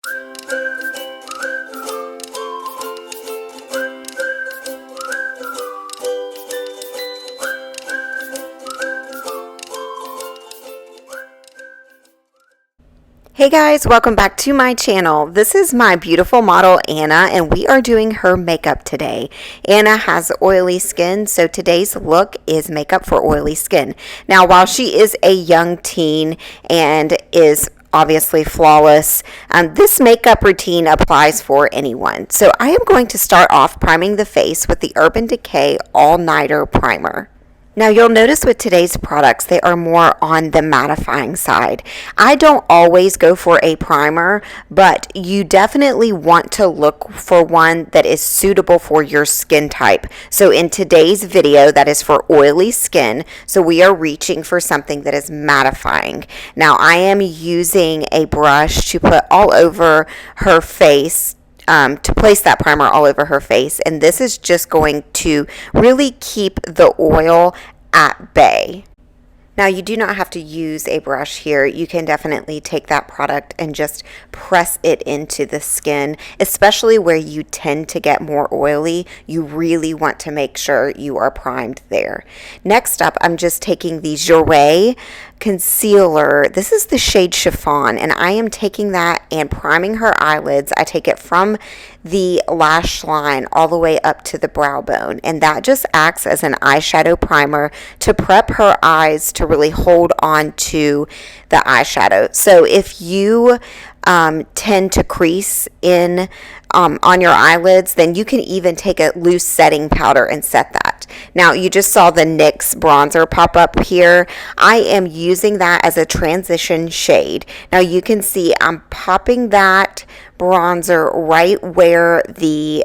Hey guys, welcome back to my channel. This is my beautiful model Anna, and we are doing her makeup today. Anna has oily skin, so today's look is makeup for oily skin. Now, while she is a young teen and is obviously flawless, this makeup routine applies for anyone. So I am going to start off priming the face with the Urban Decay All Nighter Primer. Now you'll notice with today's products, they are more on the mattifying side. I don't always go for a primer, but you definitely want to look for one that is suitable for your skin type. So in today's video, that is for oily skin. So we are reaching for something that is mattifying. Now I am using a brush to put all over her face, to place that primer all over her face, and this is just going to really keep the oil at bay. Now you do not have to use a brush here. You can definitely take that product and just press it into the skin, especially where you tend to get more oily. You really want to make sure you are primed there. Next up, I'm just taking the Jouer concealer. This is the shade Chiffon, and I am taking that and priming her eyelids. I take it from the lash line all the way up to the brow bone, and that just acts as an eyeshadow primer to prep her eyes to really hold on to the eyeshadow. So if you tend to crease in on your eyelids, then you can even take a loose setting powder and set that. Now you just saw the NYX bronzer pop up here. I am using that as a transition shade. Now you can see I'm popping that bronzer right where the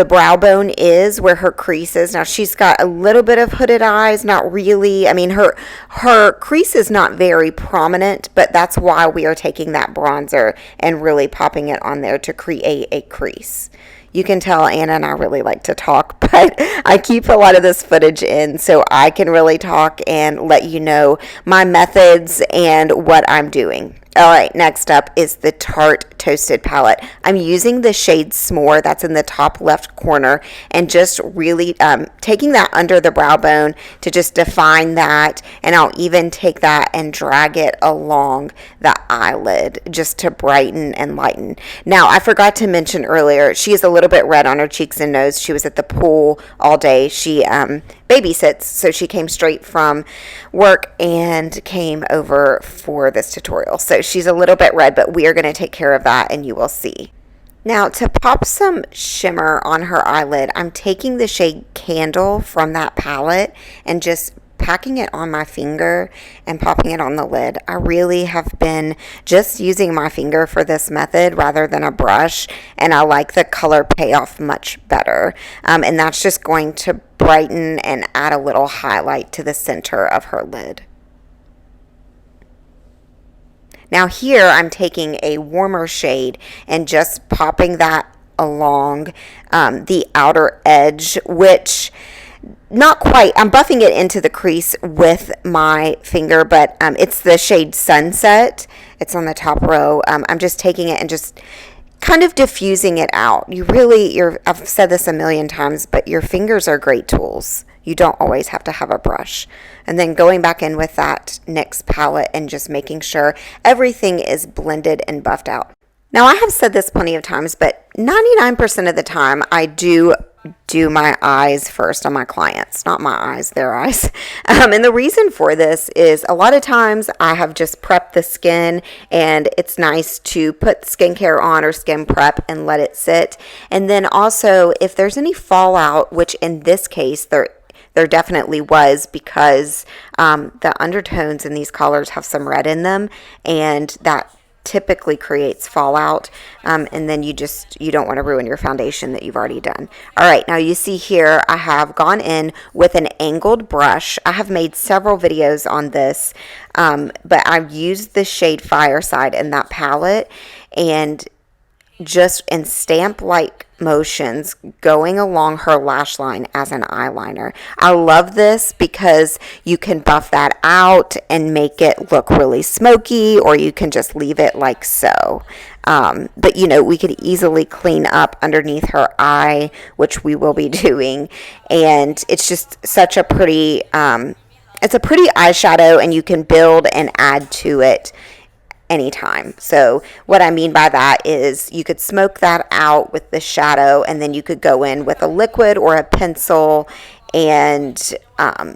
brow bone is, where her crease is. Now she's got a little bit of hooded eyes, not really. I mean, her crease is not very prominent, but that's why we are taking that bronzer and really popping it on there to create a crease. You can tell Anna and I really like to talk, but I keep a lot of this footage in so I can really talk and let you know my methods and what I'm doing. All right, next up is the Tarte Toasted Palette. I'm using the shade S'more, that's in the top left corner, and just really taking that under the brow bone to just define that, and I'll even take that and drag it along the eyelid just to brighten and lighten. Now, I forgot to mention earlier, she is a little bit red on her cheeks and nose. She was at the pool all day. She babysits, so she came straight from work and came over for this tutorial. So she's a little bit red, but we are going to take care of that and you will see. Now to pop some shimmer on her eyelid, I'm taking the shade Candle from that palette and just packing it on my finger and popping it on the lid. I really have been just using my finger for this method rather than a brush, and I like the color payoff much better. And that's just going to brighten and add a little highlight to the center of her lid. Now here I'm taking a warmer shade and just popping that along the outer edge, which not quite, I'm buffing it into the crease with my finger, but it's the shade Sunset. It's on the top row. I'm just taking it and just kind of diffusing it out. I've said this a million times, but your fingers are great tools. You don't always have to have a brush. And then going back in with that NYX palette and just making sure everything is blended and buffed out. Now, I have said this plenty of times, but 99% of the time I do my eyes first on my clients, not my eyes, their eyes. And the reason for this is a lot of times I have just prepped the skin, and it's nice to put skincare on or skin prep and let it sit. And then also if there's any fallout, which in this case there definitely was, because the undertones in these colors have some red in them, and that typically creates fallout, and then you don't want to ruin your foundation that you've already done. All right, now you see here I have gone in with an angled brush. I have made several videos on this, but I've used the shade Fireside in that palette and stamp like motions going along her lash line as an eyeliner. I love this because you can buff that out and make it look really smoky, or you can just leave it like so. But you know, we could easily clean up underneath her eye, which we will be doing. And it's just such a pretty, it's a pretty eyeshadow, and you can build and add to it anytime. So what I mean by that is you could smoke that out with the shadow, and then you could go in with a liquid or a pencil and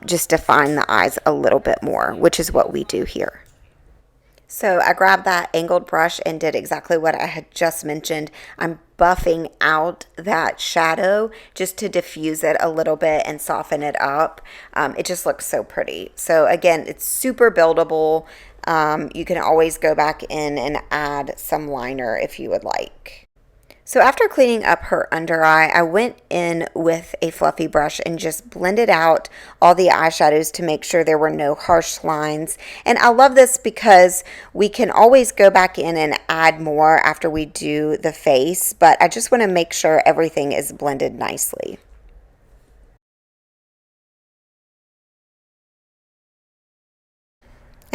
just define the eyes a little bit more, which is what we do here. So I grabbed that angled brush and did exactly what I had just mentioned. I'm buffing out that shadow just to diffuse it a little bit and soften it up. It just looks so pretty. So again, it's super buildable. You can always go back in and add some liner if you would like. So after cleaning up her under eye, I went in with a fluffy brush and just blended out all the eyeshadows to make sure there were no harsh lines. And I love this because we can always go back in and add more after we do the face, but I just want to make sure everything is blended nicely.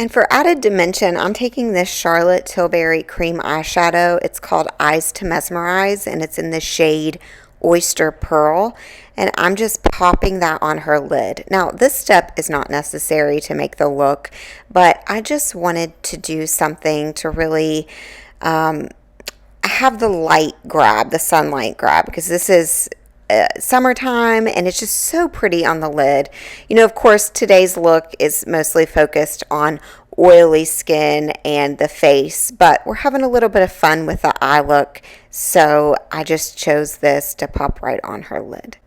And for added dimension, I'm taking this Charlotte Tilbury cream eyeshadow. It's called Eyes to Mesmerize, and it's in the shade Oyster Pearl. And I'm just popping that on her lid. Now, this step is not necessary to make the look, but I just wanted to do something to really have the light grab, the sunlight grab, because this is summertime and it's just so pretty on the lid. You know, of course, today's look is mostly focused on oily skin and the face, but we're having a little bit of fun with the eye look, so I just chose this to pop right on her lid.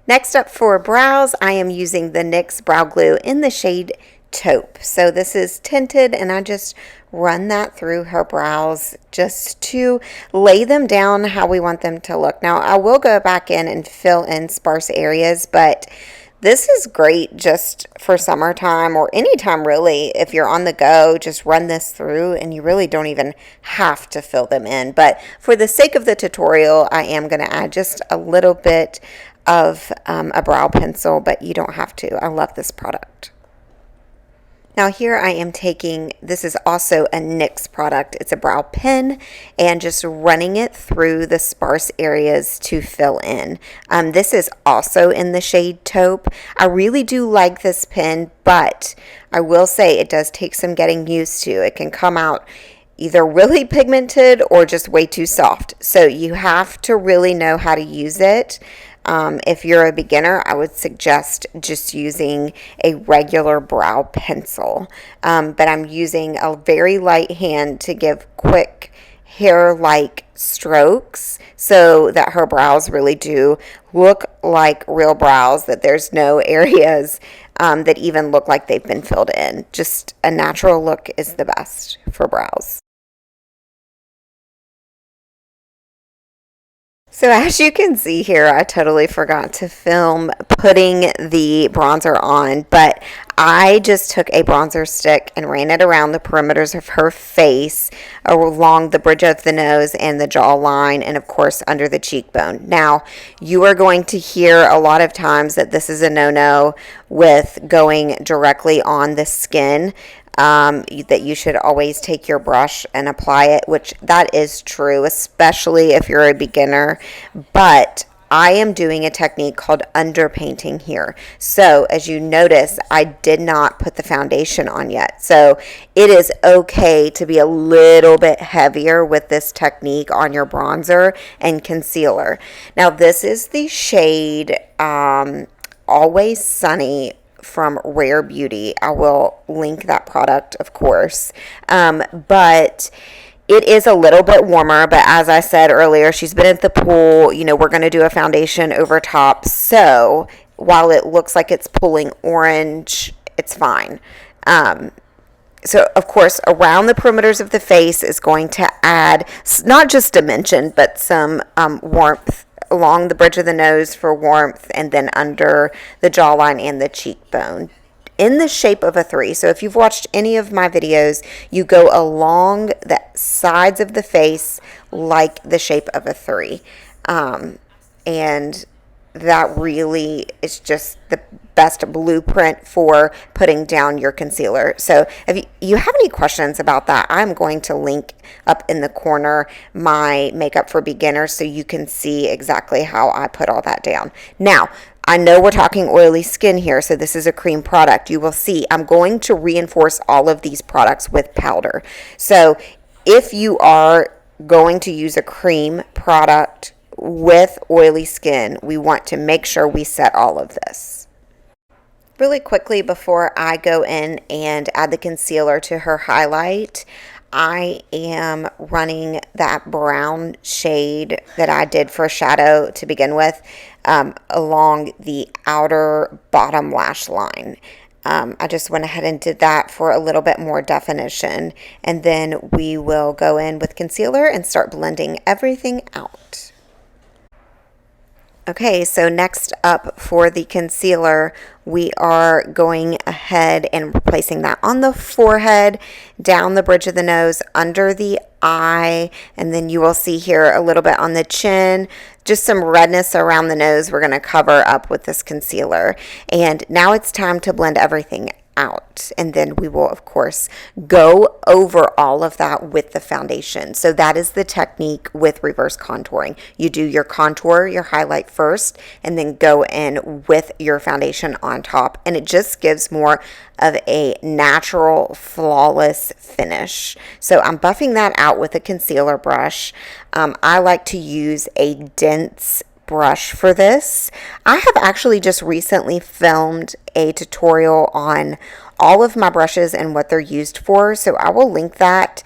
Next up for brows, I am using the NYX Brow Glue in the shade Taupe. So this is tinted, and I just run that through her brows just to lay them down how we want them to look. Now, I will go back in and fill in sparse areas, but this is great just for summertime or anytime really. If you're on the go, just run this through and you really don't even have to fill them in. But for the sake of the tutorial, I am going to add just a little bit of a brow pencil, but you don't have to. I love this product. Now here I am taking, this is also a NYX product, it's a brow pen, and just running it through the sparse areas to fill in. This is also in the shade Taupe. I really do like this pen, but I will say it does take some getting used to. It can come out either really pigmented or just way too soft. So you have to really know how to use it. If you're a beginner, I would suggest just using a regular brow pencil. But I'm using a very light hand to give quick hair-like strokes so that her brows really do look like real brows, that there's no areas that even look like they've been filled in. Just a natural look is the best for brows. So as you can see here, I totally forgot to film putting the bronzer on, but I just took a bronzer stick and ran it around the perimeters of her face, along the bridge of the nose and the jawline, and of course under the cheekbone. Now, you are going to hear a lot of times that this is a no-no with going directly on the skin. That you should always take your brush and apply it, which that is true, especially if you're a beginner. But I am doing a technique called underpainting here. So as you notice, I did not put the foundation on yet. So it is okay to be a little bit heavier with this technique on your bronzer and concealer. Now this is the shade Always Sunny from Rare Beauty. I will link that product, of course. But it is a little bit warmer, but as I said earlier, she's been at the pool. You know, we're going to do a foundation over top. So while it looks like it's pulling orange, it's fine. So, of course, around the perimeters of the face is going to add not just dimension, but some warmth along the bridge of the nose for warmth, and then under the jawline and the cheekbone in the shape of a 3. So if you've watched any of my videos, you go along the sides of the face like the shape of a 3. And that really is just the best blueprint for putting down your concealer. So if you have any questions about that, I'm going to link up in the corner my makeup for beginners so you can see exactly how I put all that down. Now, I know we're talking oily skin here, so this is a cream product. You will see I'm going to reinforce all of these products with powder. So if you are going to use a cream product with oily skin, we want to make sure we set all of this. Really quickly before I go in and add the concealer to her highlight, I am running that brown shade that I did for shadow to begin with along the outer bottom lash line. I just went ahead and did that for a little bit more definition, and then we will go in with concealer and start blending everything out. Okay, so next up for the concealer, we are going ahead and placing that on the forehead, down the bridge of the nose, under the eye, and then you will see here a little bit on the chin, just some redness around the nose we're going to cover up with this concealer. And now it's time to blend everything out, and then we will of course go over all of that with the foundation. So that is the technique with reverse contouring. You do your contour, your highlight first, and then go in with your foundation on top, and it just gives more of a natural, flawless finish. So I'm buffing that out with a concealer brush. I like to use a dense brush for this. I have actually just recently filmed a tutorial on all of my brushes and what they're used for, so I will link that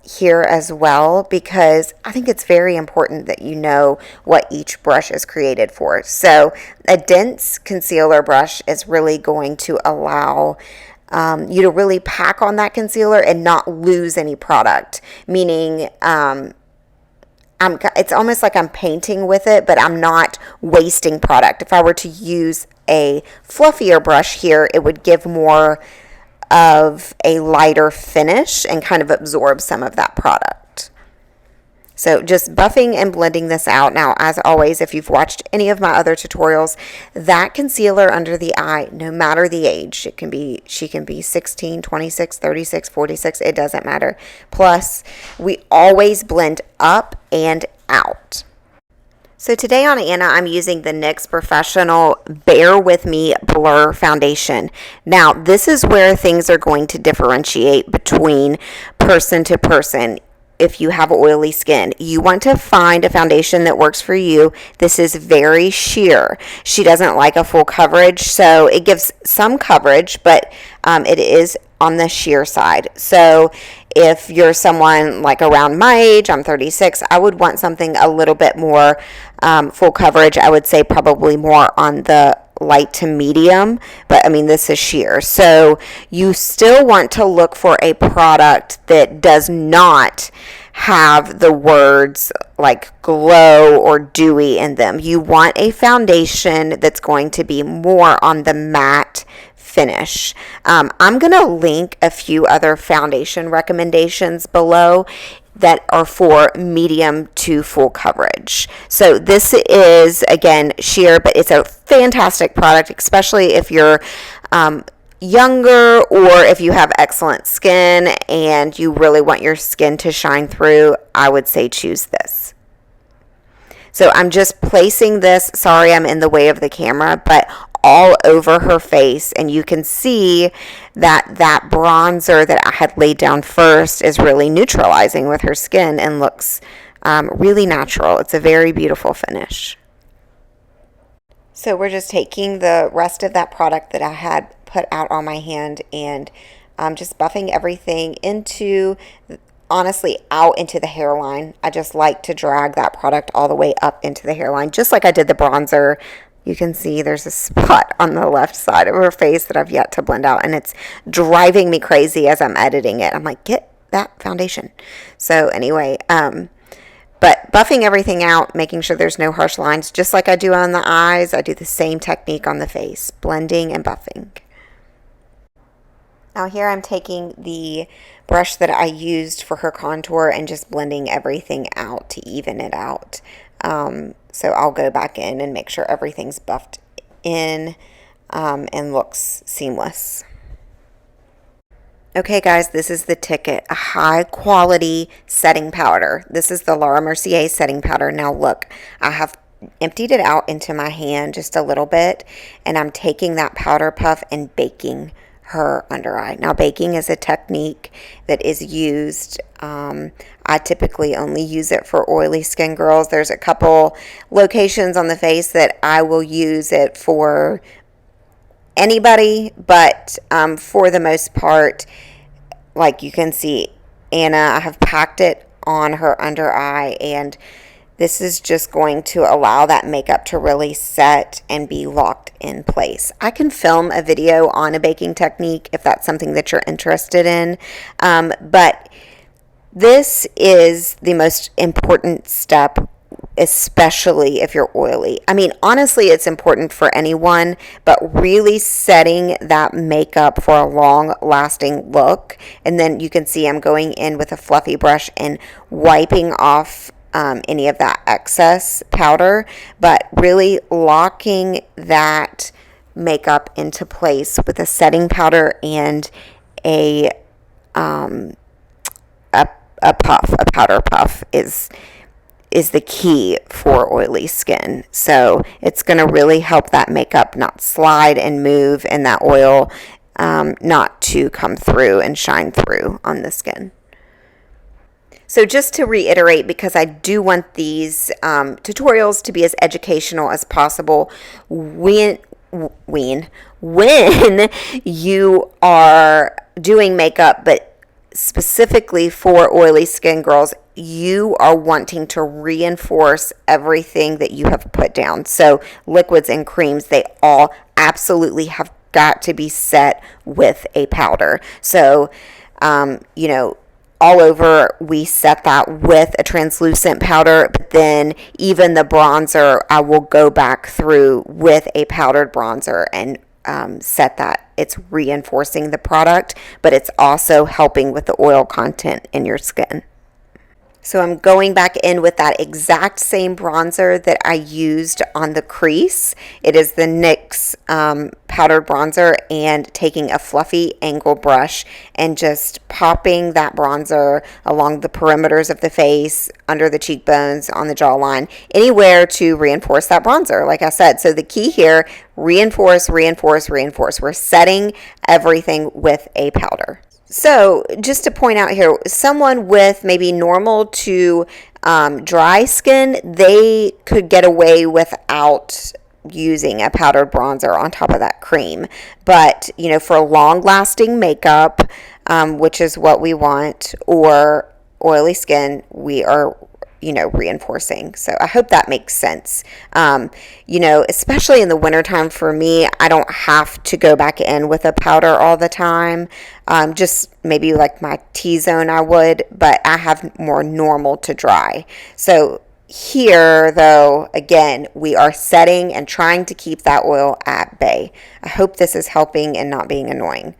here as well, because I think it's very important that you know what each brush is created for. So a dense concealer brush is really going to allow you to really pack on that concealer and not lose any product, meaning it's almost like I'm painting with it, but I'm not wasting product. If I were to use a fluffier brush here, it would give more of a lighter finish and kind of absorb some of that product. So just buffing and blending this out. Now, as always, if you've watched any of my other tutorials, that concealer under the eye, no matter the age, she can be 16, 26, 36, 46, it doesn't matter. Plus, we always blend up and out. So today on Anna, I'm using the NYX Professional Bear With Me Blur Foundation. Now, this is where things are going to differentiate between person to person. If you have oily skin, you want to find a foundation that works for you. This is very sheer. She doesn't like a full coverage, so it gives some coverage, but it is on the sheer side. So if you're someone like around my age, I'm 36, I would want something a little bit more full coverage. I would say probably more on the light to medium, but I mean, this is sheer. So you still want to look for a product that does not have the words like glow or dewy in them. You want a foundation that's going to be more on the matte finish. I'm going to link a few other foundation recommendations below that are for medium to full coverage. So this is, again, sheer, but it's a fantastic product, especially if you're younger or if you have excellent skin and you really want your skin to shine through. I would say choose this. So I'm just placing this, sorry I'm in the way of the camera, but all over her face, and you can see that that bronzer that I had laid down first is really neutralizing with her skin and looks really natural. It's a very beautiful finish. So we're just taking the rest of that product that I had put out on my hand and just buffing everything into, honestly, out into the hairline. I just like to drag that product all the way up into the hairline, just like I did the bronzer. You can see there's a spot on the left side of her face that I've yet to blend out, and it's driving me crazy as I'm editing it. I'm like, get that foundation. So anyway, but buffing everything out, making sure there's no harsh lines, just like I do on the eyes, I do the same technique on the face, blending and buffing. Now here I'm taking the brush that I used for her contour and just blending everything out to even it out. So I'll go back in and make sure everything's buffed in and looks seamless. Okay guys, this is the ticket, a high quality setting powder. This is the Laura Mercier setting powder. Now look, I have emptied it out into my hand just a little bit, and I'm taking that powder puff and baking her under eye. Now baking is a technique that is used, I typically only use it for oily skin girls. There's a couple locations on the face that I will use it for anybody, but for the most part, like you can see, Anna, I have packed it on her under eye, and this is just going to allow that makeup to really set and be locked in place. I can film a video on a baking technique if that's something that you're interested in, but this is the most important step, especially if you're oily. I mean, honestly, it's important for anyone, but really setting that makeup for a long lasting look. And then you can see I'm going in with a fluffy brush and wiping off any of that excess powder, but really locking that makeup into place with a setting powder and a a powder puff is the key for oily skin. So it's going to really help that makeup not slide and move, and that oil not to come through and shine through on the skin. So just to reiterate, because I do want these tutorials to be as educational as possible, when you are doing makeup, but specifically for oily skin girls, you are wanting to reinforce everything that you have put down. So liquids and creams, they all absolutely have got to be set with a powder. So, all over, we set that with a translucent powder, but then even the bronzer, I will go back through with a powdered bronzer and set that. It's reinforcing the product, but it's also helping with the oil content in your skin. So I'm going back in with that exact same bronzer that I used on the crease. It is the NYX powdered bronzer, and taking a fluffy angle brush and just popping that bronzer along the perimeters of the face, under the cheekbones, on the jawline, anywhere to reinforce that bronzer, like I said. So the key here, reinforce, reinforce, reinforce. We're setting everything with a powder. So just to point out here, someone with maybe normal to dry skin, they could get away without using a powdered bronzer on top of that cream. But, for long lasting makeup, which is what we want, or oily skin, we are reinforcing. So I hope that makes sense. Especially in the wintertime for me, I don't have to go back in with a powder all the time. Just maybe like my T-zone I would, but I have more normal to dry. So here, though, again, we are setting and trying to keep that oil at bay. I hope this is helping and not being annoying.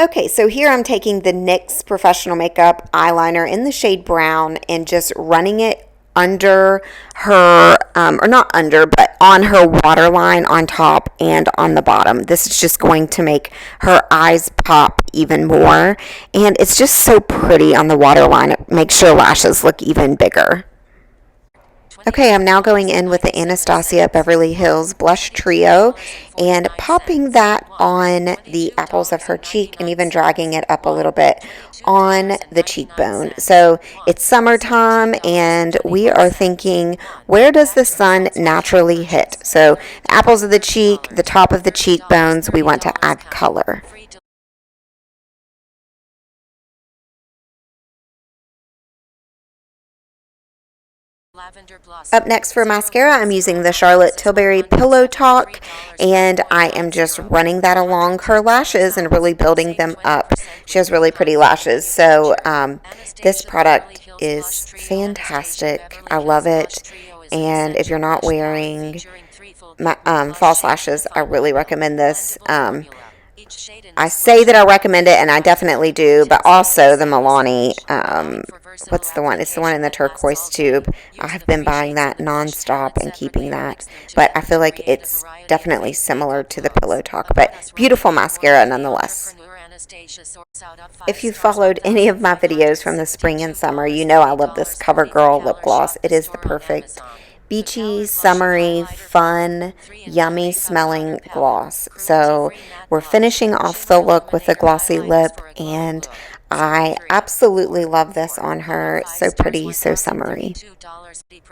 Okay, so here I'm taking the NYX Professional Makeup eyeliner in the shade brown and just running it under her, or not under, but on her waterline on top and on the bottom. This is just going to make her eyes pop even more, and it's just so pretty on the waterline. It makes your lashes look even bigger. Okay, I'm now going in with the Anastasia Beverly Hills Blush Trio and popping that on the apples of her cheek and even dragging it up a little bit on the cheekbone. So it's summertime and we are thinking, where does the sun naturally hit? So apples of the cheek, the top of the cheekbones, we want to add color. Up next for mascara, I'm using the Charlotte Tilbury Pillow Talk, and I am just running that along her lashes and really building them up. She has really pretty lashes, so this product is fantastic. I love it, and if you're not wearing false lashes, I really recommend this. I say that I recommend it, and I definitely do, but also the Milani, what's the one? It's the one in the turquoise tube. I have been buying that nonstop and keeping that, but I feel like it's definitely similar to the Pillow Talk, but beautiful mascara nonetheless. If you've followed any of my videos from the spring and summer, you know I love this CoverGirl lip gloss. It is the perfect beachy, summery, fun, yummy smelling gloss. So we're finishing off the look with a glossy lip, and I absolutely love this on her. So pretty, so summery.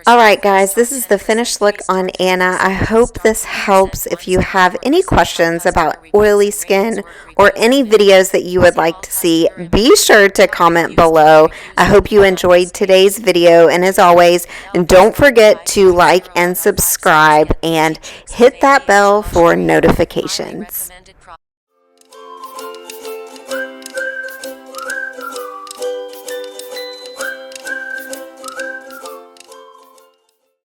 Alright guys, this is the finished look on Anna. I hope this helps. If you have any questions about oily skin or any videos that you would like to see, be sure to comment below. I hope you enjoyed today's video, and as always, don't forget to like and subscribe and hit that bell for notifications.